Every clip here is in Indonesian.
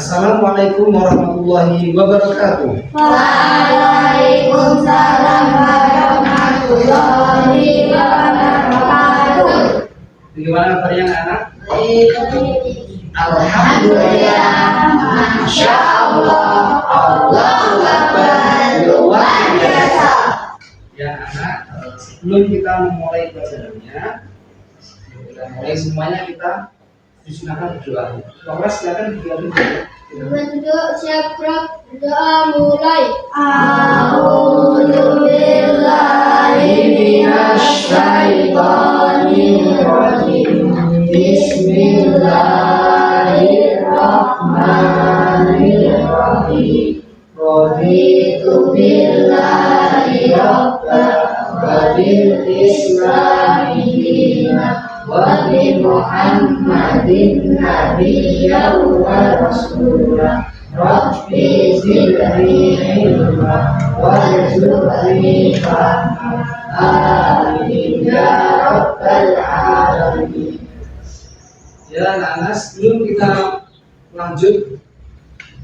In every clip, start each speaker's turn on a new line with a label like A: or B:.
A: Assalamualaikum warahmatullahi wabarakatuh.
B: Waalaikumsalam warahmatullahi wabarakatuh.
A: Bagaimana kabarnya anak?
B: Alhamdulillah, Masya Allah, Allahu Akbar, luar biasa.
A: Ya anak, sebelum kita memulai pelajarannya, kita mulai semuanya kita disunahkan berdoa. Bapak silakan berdoa dulu.
B: Bentuk siap berdoa mulai. A'udzu billahi minasy syaithanir rajim. Bismillahirrahmanirrahim. Raditu billahi rabban wa bil islami dinan wa bi Muhammadin nabiyyan wa rasulah. Rabbi zidni ilma warzuqni fahma. Amin ya rabbal alamin.
A: Ya anak-anak, sebelum kita lanjut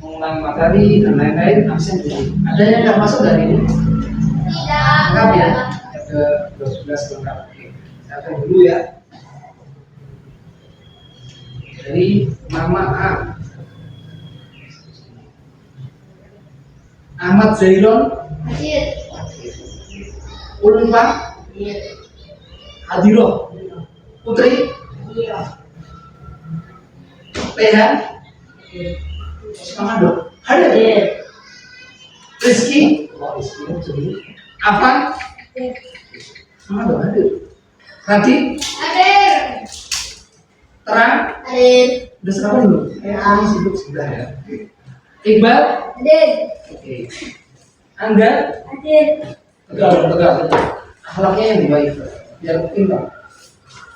A: mengulang materi dan lain-lain, absen dulu. Ada yang nggak masuk dari ini?
B: Tidak.
A: Lengkap ya? Ada 12 lengkap. Oke, saya akan dulu ya. Dari nama A. Ahmad Zairon,
B: Hadir.
A: Ulfa, Hadiroh, Putri,
B: Iya.
A: Tehan, Samado, hadir. Rizky, Afan, Samado hadir. Radhi,
B: Hadir.
A: Terang,
B: Hadir.
A: udah sarapan dulu? Kami sibuk sebelah ya. Iqbal,
B: Hadir.
A: oke. Angga,
B: Hadir.
A: tegak. Akhlaknya yang baik, biar pintar.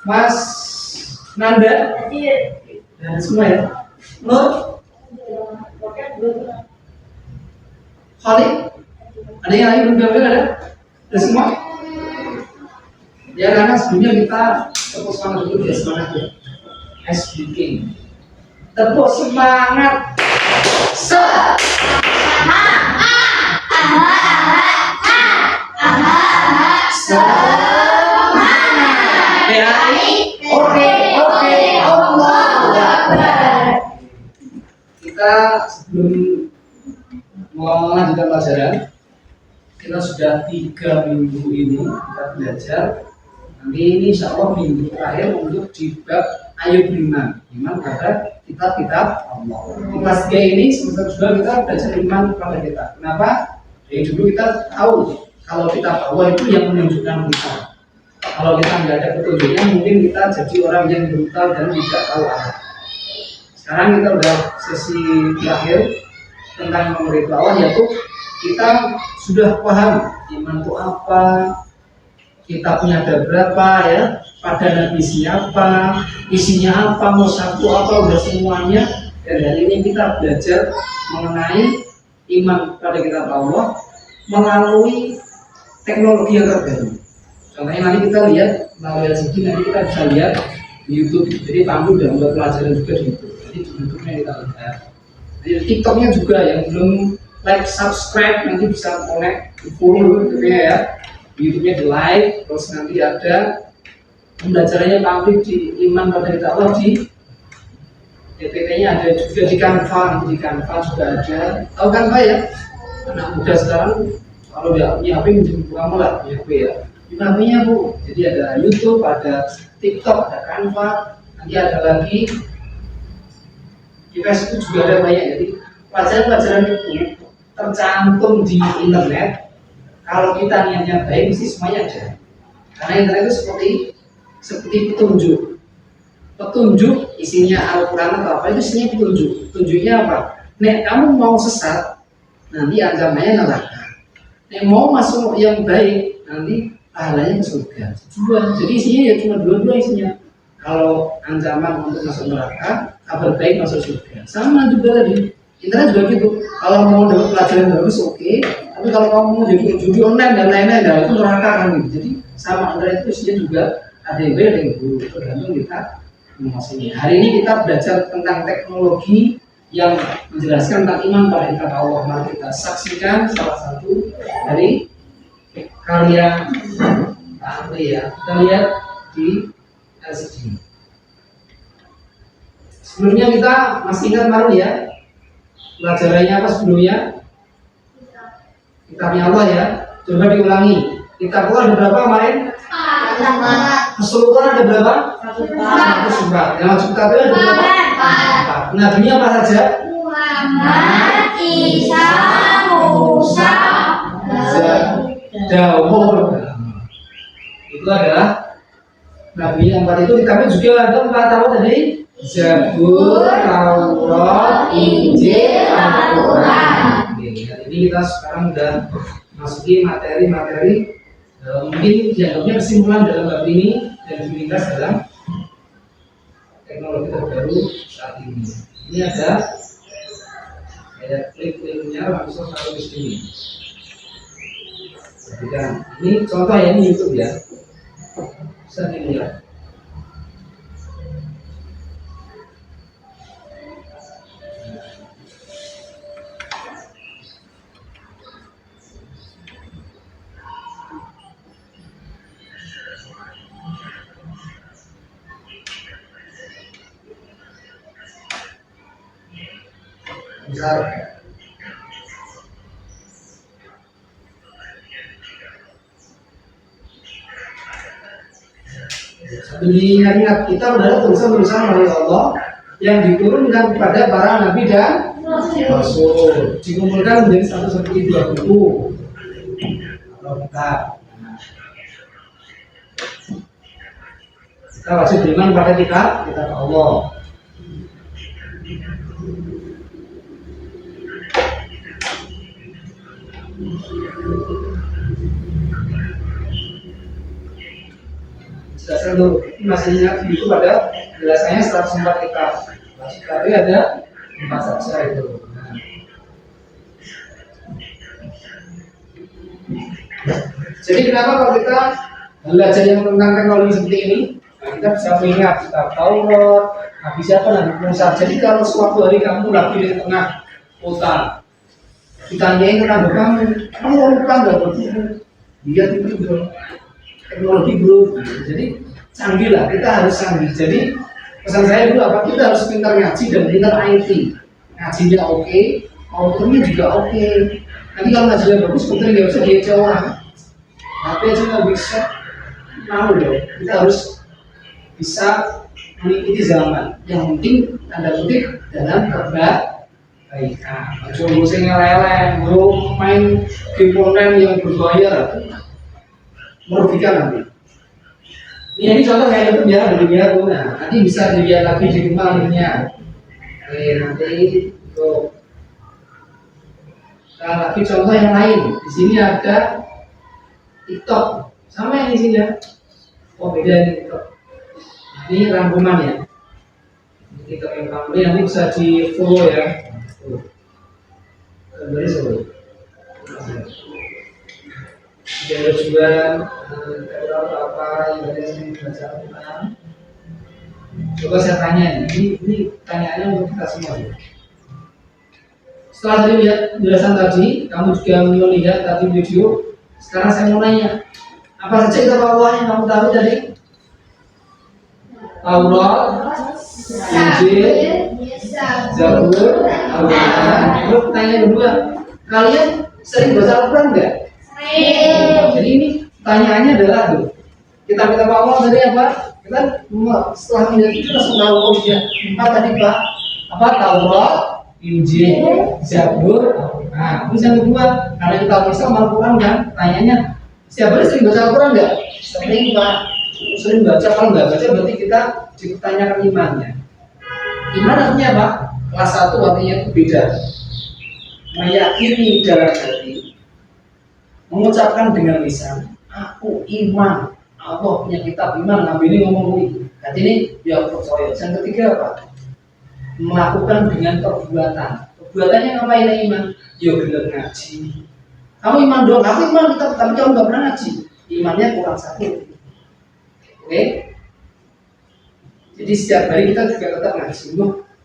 A: Mas Nanda,
B: Hadir.
A: dan semua ya. Nur, Khalid, ada yang lain belum ada? Ada semua? Ya karena sebelumnya kita tepuk semangat dulu ya, semangat ya. SBK. Tepuk semangat. Semangat. Ya. Oke. Allahu Akbar. Kita sebelum melanjutkan pelajaran, kita sudah 3 minggu ini kita belajar. Nanti ini insya Allah minggu terakhir untuk di bab Ayub iman pada kitab Allah. Di kelas 3 ini semester 2 kita belajar iman pada kita. Kenapa? Dari dulu kita tahu kalau kitab Allah itu yang menunjukkan kita. Kalau kita nggak ada petunjuknya, mungkin kita jadi orang yang brutal dan tidak tahu arah. Sekarang kita udah sesi terakhir tentang memberitahu Allah, yaitu kita sudah paham iman itu apa, kitabnya ada berapa ya, padanan isinya apa, mau satu apa, udah semuanya. Dan hari ini kita belajar mengenai iman pada kitab Allah melalui teknologi yang terbaru. Contohnya nanti kita lihat melalui LCD, nanti kita bisa lihat di YouTube. Jadi Pandu udah buat pelajaran juga di YouTube. Jadi di YouTube-nya kita lihat. Jadi TikTok-nya juga yang belum like, subscribe nanti bisa connect, di follow gitu ya. Di YouTube-nya di like, terus nanti ada pembelajarannya Pandu di iman pada kitab Allah di PPT-nya ada juga di Canva, nanti di Canva juga ada. Tahu Canva ya? Anak muda sekarang kalau dia punya HP menjadi kamu lah punya HP ya. Namanya Bu, jadi ada YouTube, ada TikTok, ada Canva, nanti ada lagi di Facebook juga ada banyak. Jadi pelajaran-pelajaran itu tercantum di internet. Kalau kita niatnya baik, mesti semuanya ada. Karena internet itu seperti petunjuk isinya Al-Quran atau apa itu isinya petunjuk. Petunjuknya apa? Nek kamu mau sesat, nanti ancamannya neraka. Nek mau masuk yang baik, nanti pahalanya ke surga. Jadi isinya ya cuma dua isinya. Kalau ancaman untuk masuk neraka, kabar baik masuk surga. Sama juga tadi. Internet juga gitu. Kalau mau dapat pelajaran bagus oke. Tapi kalau kamu mau jadi judi online dan lain-lain, nah itu neraka kan gitu. Jadi sama internet itu isinya juga ada yang baik ada yang buruk. Tergantung kita menguasainya. Hari ini kita belajar tentang teknologi yang menjelaskan tentang iman pada kitab Allah. Mari kita saksikan salah satu dari karya ahli ya. Kita lihat di LCD. Sebelumnya kita masih ingat kemarin ya, pelajarannya apa sebelumnya? Kitabnya Allah ya. Coba diulangi. Kitab Allah ada berapa kemarin? Keseluruhan ada berapa? 100 surat. Yang kitab itu ada berapa? 4. Nabinya apa saja?
B: Muhammad, Isa, Musa,
A: Daud. Itu adalah Nabi yang 4 itu. Kitabnya juga ada 4 apa tadi? Zabur, Taurat, Injil, Al-Quran. Ini kita sekarang sudah masuki materi-materi mungkin dianggapnya kesimpulan dalam bab ini dan diringkas dalam teknologi terbaru saat ini. Ini ada kayak klik-kliknya langsung taruh di sini. Ini contoh ya, ini YouTube ya. Bisa dilihat. Besar. Sambil diingat-ingat, kita adalah tulisan-tulisan dari Allah yang diturunkan kepada para nabi dan rasul, dikumpulkan menjadi satu seperti 2 buku atau kitab. Kita wajib beriman pada kitab Allah. Jelaskan dulu, masih ingat itu pada jelasannya 104 kitab. Tapi ada 4 saja itu. Jadi kenapa kalau kita belajar yang tentang teknologi seperti ini, nah kita bisa mengingat kitab Taurat, Nabi siapa, Nabi Musa. Jadi kalau suatu hari kamu lagi di tengah kota, ditanyain tentang kamu lupa nggak begitu? Dia itu teknologi bro. Jadi canggih lah, kita harus canggih. Jadi pesan saya dulu apa? Kita harus pintar ngaji dan pintar IT. Ngajinya oke, autornya juga oke. Nanti kalau ngajinya bagus, autornya nggak bisa dia orang. Tapi aja nggak bisa, mau dong. Kita harus bisa mengikuti zaman. Yang penting tanda kutip dalam kebaikan. Coba sing ngeleleng, bro, main game online yang berbayar, merugikan nanti. Ini contoh kayak itu ya, dilihat tuh. Nah, nanti bisa dilihat lagi di rumah linknya. Oke, nanti itu. Nah, lagi contoh yang lain. Di sini ada TikTok, sama yang isinya. Oh beda ini TikTok. Nah, ini rangkuman ya. Ini TikTok yang rangkuman. Ini nanti bisa di follow ya. Gambarnya follow. Ada juga apa yang dari sini baca Al-Quran. Coba saya tanya ini pertanyaannya untuk kita semua ya. Setelah tadi lihat penjelasan tadi, kamu juga melihat tadi video. Sekarang saya mau nanya, apa saja kitab Allah yang kamu tahu tadi? Taurat, Injil, Zabur, Al-Quran. Lalu pertanyaan kedua, kalian sering baca Al-Quran enggak? Jadi ini pertanyaannya adalah tuh, kitab-kitab Allah tadi apa? Kita setelah melihat itu langsung tahu oh iya, 4 tadi Pak. Apa? Taurat, Injil, Zabur. Nah, terus yang kedua, karena kita bisa Al-Quran kan, pertanyaannya setiap hari sering baca Al-Quran enggak? Sering Pak. Sering baca, kalau enggak baca berarti kita ditanyakan imannya. Iman artinya apa? Kelas 1 artinya itu beda. Meyakini dalam hati, mengucapkan dengan lisan, aku iman, Allah punya kitab iman. Nabi ini ngomong ini, hati ini ya percaya. Yang ketiga apa? Melakukan dengan perbuatan. Perbuatannya ngapain iman? Ya bener ngaji. Kamu iman dong, aku iman kitab, tapi kamu nggak pernah ngaji. Imannya kurang 1. Oke? Jadi setiap hari kita juga tetap ngaji.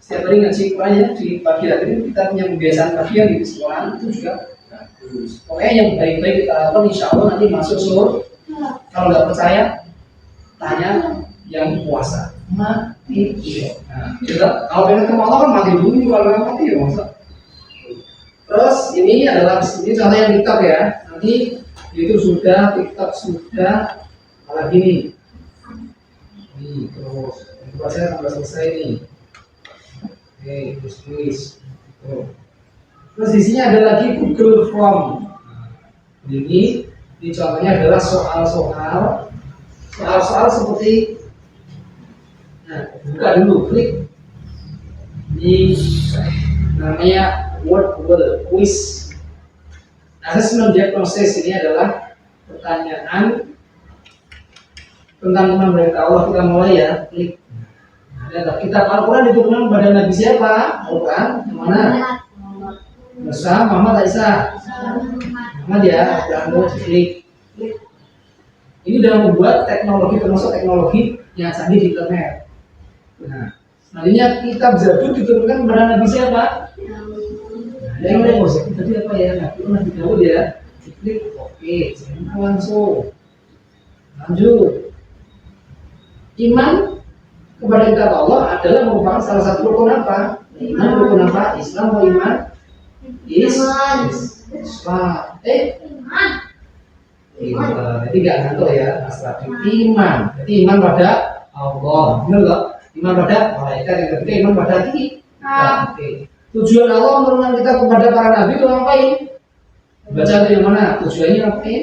A: setiap hari ngaji Quran ya di pagi hari ini kita punya kebiasaan pagi yang di sekolah itu juga bagus. Pokoknya yang baik-baik kita lakukan, insya Allah nanti masuk surga. Kalau nggak percaya, tanya yang puasa. Mati iya. Nah, kita kalau pengen ketemu Allah kan mati dulu, kalau nggak mati ya masa. Terus ini adalah ini contoh yang TikTok ya. Nanti itu sudah, TikTok sudah, apalagi nih. Nih terus, puasanya sampai selesai nih. Oke, tulis. Terus di sini ada lagi Google Form. Ini contohnya adalah soal-soal seperti, nah buka dulu, klik ini namanya word quiz. Assessment diagnosis ini adalah pertanyaan tentang kemampuan Allah. Kita mulai ya, klik. Ada kitab Al-Quran diturunkan pada Nabi siapa? Al-Quran yang mana? Musa, Muhammad, Isa. Muhammad ya, jangan klik. Ini sudah membuat teknologi, termasuk teknologi yang canggih di internet. Nah, selanjutnya kitab Zabur diturunkan kepada Nabi siapa? Yang mulai musik tadi apa ya? Nabi Daud ya. Klik, oke, langsung. Lanjut. Iman kepada kitab Allah adalah merupakan salah satu rukun apa? Iman rukun apa? Islam atau iman? Islam. Jadi nggak ngantuk ya, masalah iman. Jadi iman pada Allah, benar loh. Iman pada malaikat, yang ketiga iman pada kita. Tujuan Allah menurunkan kita kepada para nabi itu ngapain? Baca itu yang mana? Tujuannya ngapain?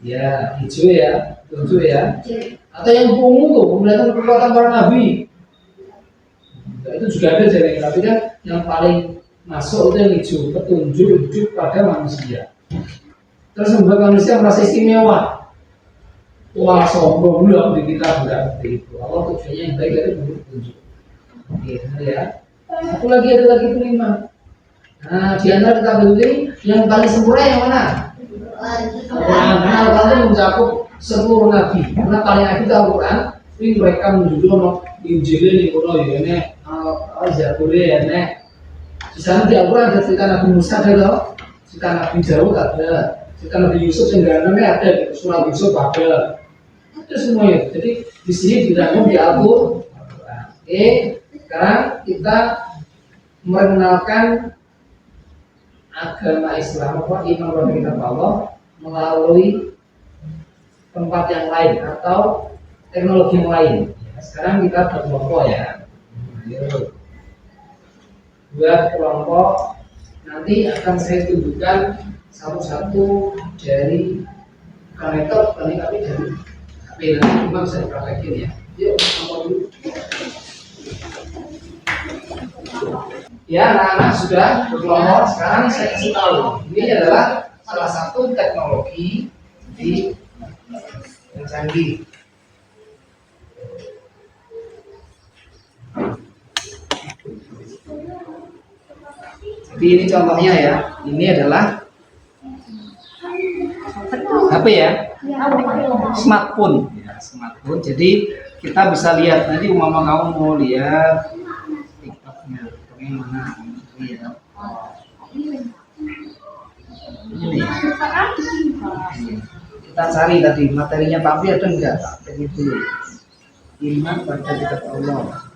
A: Ya, hijau ya, tunjuk ya. Atau yang ungu tuh, memperlihatkan kekuatan para nabi. Nah, itu juga ada jalan, tapi kan yang paling masuk itu yang hijau, petunjuk hidup pada manusia. Terus membuat manusia merasa istimewa. Wah, sombong dulu di kita enggak seperti itu. Allah tujuannya yang baik dari petunjuk. Oke, ya. Satu lagi ada lagi kelima. Nah, di antara kitab ini yang paling sempurna yang mana? Al-Quran. Karena Al-Quran itu mencakup seluruh nabi. Karena paling akhir Al-Quran ini mereka menunjukkan Injil ini kuno ya, Zabur ya, di sana di Al-Quran ada cerita Nabi Musa ada, cerita Nabi Daud ada, cerita Nabi Yusuf yang gambarnya ada, surat Yusuf ada, itu semuanya. Jadi di sini dirangkum di Al-Quran. Oke, sekarang kita mengenalkan agama Islam atau iman kepada kitab Allah melalui tempat yang lain atau teknologi yang lain. Sekarang kita berkelompok ya. Buat kelompok nanti akan saya tunjukkan satu-satu dari kantor tapi dari HP nanti cuma bisa dipraktekin ya. Yuk, kelompok dulu. Ya, anak-anak sudah berkelompok. Sekarang saya kasih tahu. Ini adalah salah satu teknologi di yang canggih. Jadi ini contohnya ya. Ini adalah HP ya, smartphone. Ya, smartphone. Jadi kita bisa lihat nanti umpama kamu mau lihat TikToknya, mana? Ini ya. Ini. Kita cari tadi materinya Papi ada enggak? Begitu. Iman pada kitab Allah.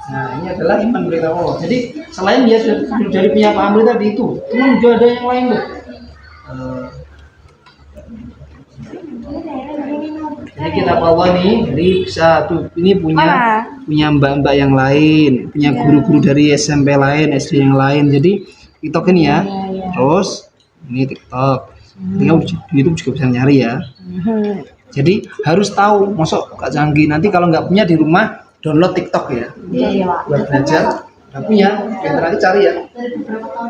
A: Nah, ini adalah iman berita Allah. Jadi selain dia dari punya Pak Amri tadi itu, teman juga ada yang lain loh. Jadi kitab Allah nih, jadi bisa tuh ini punya mbak-mbak yang lain, punya guru-guru dari SMP lain, SD yang lain. Jadi TikTok ini ya. Terus ini TikTok. Tinggal di YouTube juga bisa nyari ya. Jadi harus tahu, masuk Kak canggih. Nanti kalau nggak punya di rumah download TikTok ya.
B: Iya,
A: buat belajar. Nggak punya, kita nanti cari ya.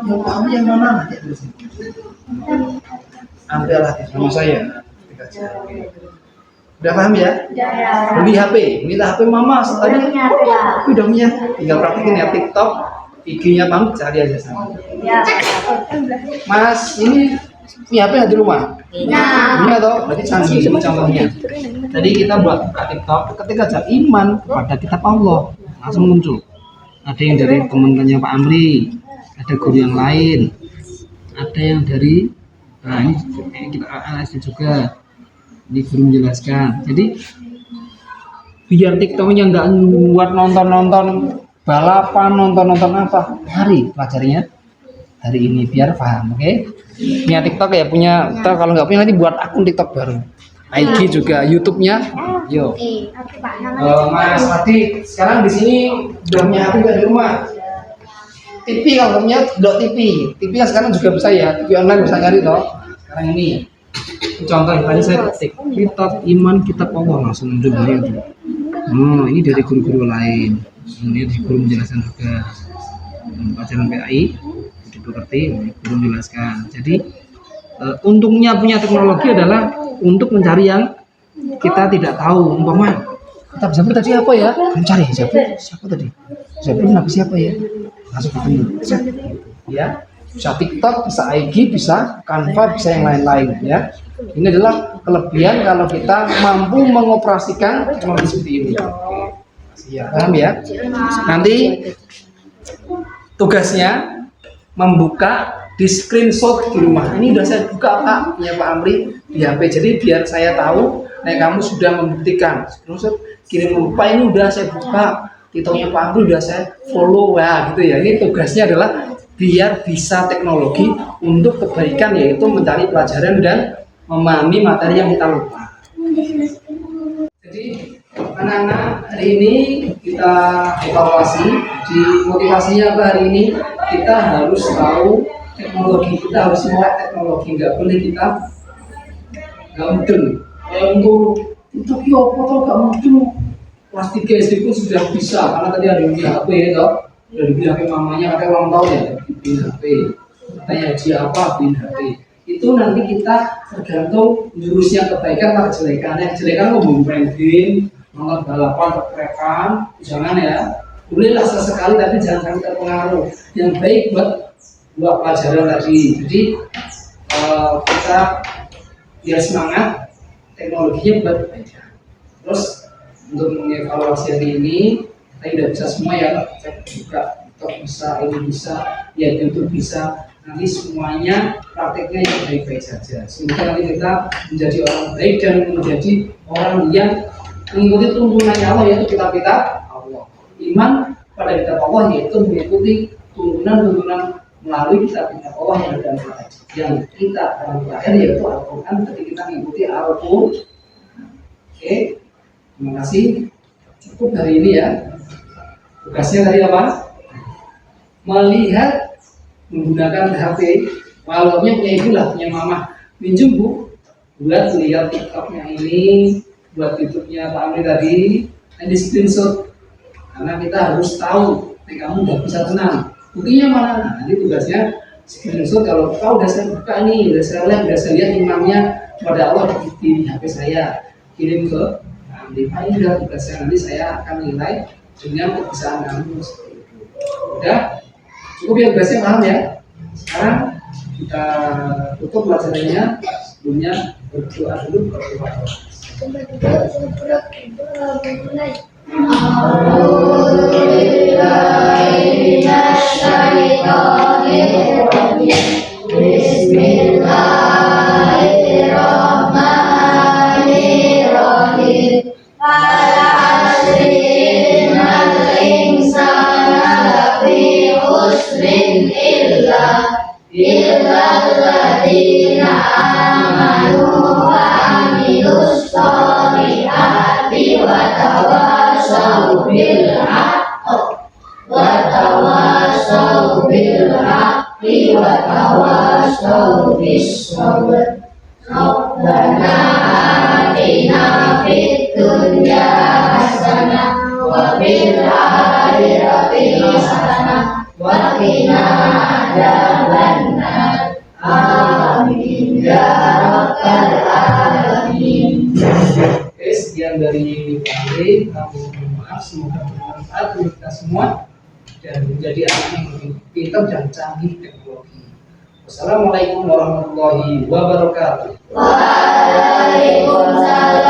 A: Yang kamu yang mana? Ambillah sama saya. Udah paham ya? Beli HP, minta HP mama. Tadi udah punya. Tinggal praktekin ya TikTok. IG-nya Pam cari aja sama.
B: Ya.
A: Mas, ini punya HP nggak di rumah?
B: Nah.
A: Punya toh? Berarti canggih ini contohnya. Jadi kita buat buka TikTok, ketika ajak iman kepada kitab Allah langsung muncul. Ada yang dari teman-temannya Pak Amri, ada guru yang lain, ada yang dari ini kita ASD juga. Ini guru menjelaskan. Jadi biar TikToknya nggak buat nonton balapan, nonton apa, hari pelajarinya hari ini biar paham, oke? Punya TikTok ya, punya. Kalau nggak punya nanti buat akun TikTok baru. IG juga, YouTube-nya. Yo. Mas Adi, sekarang di sini udah punya HP nggak di rumah? TV kalau punya .tv. TV kan sekarang juga bisa ya, TV online bisa nyari toh. Sekarang ini. Contoh tadi saya ketik kitab iman, kitab Allah langsung muncul dari itu. Ini dari guru-guru lain. Ini dari guru menjelaskan juga pelajaran PAI. Jadi berarti guru menjelaskan. Jadi untungnya punya teknologi adalah untuk mencari yang kita tidak tahu. Umpama kitab Zabur tadi apa ya? Mencari Zabur siapa tadi? Zabur nabi siapa ya? Langsung ketemu. Ya. Bisa TikTok, bisa IG, bisa Canva, bisa yang lain-lain ya. Ini adalah kelebihan kalau kita mampu mengoperasikan teknologi seperti ini. Ya, paham ya? Nanti tugasnya membuka di screenshot di rumah. Ini udah saya buka Pak, punya Pak Amri di HP. Jadi biar saya tahu, kamu sudah membuktikan. Screenshot kirim lupa ini udah saya buka. TikToknya Pak Amri udah saya follow ya, gitu ya. Ini tugasnya adalah biar bisa teknologi untuk kebaikan, yaitu mencari pelajaran dan memahami materi yang kita lupa. Jadi anak-anak, hari ini kita evaluasi. Di motivasinya apa hari ini? Kita harus tahu teknologi, kita harus melek teknologi, nggak boleh kita nggak mudeng. Untuk itu apa tau nggak mudeng? Kelas 3 SD pun sudah bisa, karena tadi ada yang punya HP ya toh. Dari beli HP mamanya, ada ulang tahun ya, beli HP. Tanya dia apa, beli HP. Itu nanti kita tergantung jurusnya kebaikan atau kejelekannya. Kejelekan mau main game, nonton balapan, kerekan, jangan ya. Bolehlah sesekali, tapi jangan sampai terpengaruh. Yang baik buat pelajaran tadi. Jadi kita biar semangat, teknologinya buat kebaikan. Terus untuk mengevaluasi hari ini, kita udah bisa semua ya, cek juga TikTok bisa, ini bisa, ya YouTube bisa. Nanti semuanya prakteknya yang baik-baik saja. Semoga nanti kita menjadi orang baik dan menjadi orang yang mengikuti tuntunannya Allah, yaitu kitab-kitab Allah. Iman pada kitab Allah yaitu mengikuti tuntunan-tuntunan melalui kitab-kitab Allah yang ada yang kita akan belajar, yaitu Al-Quran. Ketika kita mengikuti Al-Quran. Oke, terima kasih. Cukup hari ini ya. Tugasnya tadi apa? Melihat menggunakan HP. Walaunya punya ibu lah, punya mama, minjem bu buat lihat TikToknya ini, buat YouTube-nya Pak Amri tadi, di screenshot. Karena kita harus tahu, kamu udah bisa tenang. Buktinya mana? Nanti tugasnya screenshot. Kalau kau udah saya buka ini, udah saya lihat imamnya kepada Allah di HP saya, kirim ke Amri. Ini udah tugasnya, nanti saya akan nilai dengan kebiasaan kamu seperti itu. Udah cukup ya, tugasnya paham ya. Sekarang kita tutup pelajarannya. Sebelumnya berdoa dulu.
B: Bismillahirrahmanirrahim. Illalladzina amanu wa amilus solihati wa tawassaw bil haqqi wa tawassaw bis sabr. Rabbana atina fid dunya hasanah wa fil akhirati hasanah wa qina adzabannar. Amin ya rabbal alamin.
A: Oke, sekian dari Pak Amri. Kami mohon maaf, semoga bermanfaat untuk kita semua. dan menjadi anak yang lebih pintar dan canggih teknologi. Wassalamualaikum warahmatullahi wabarakatuh.
B: Waalaikumsalam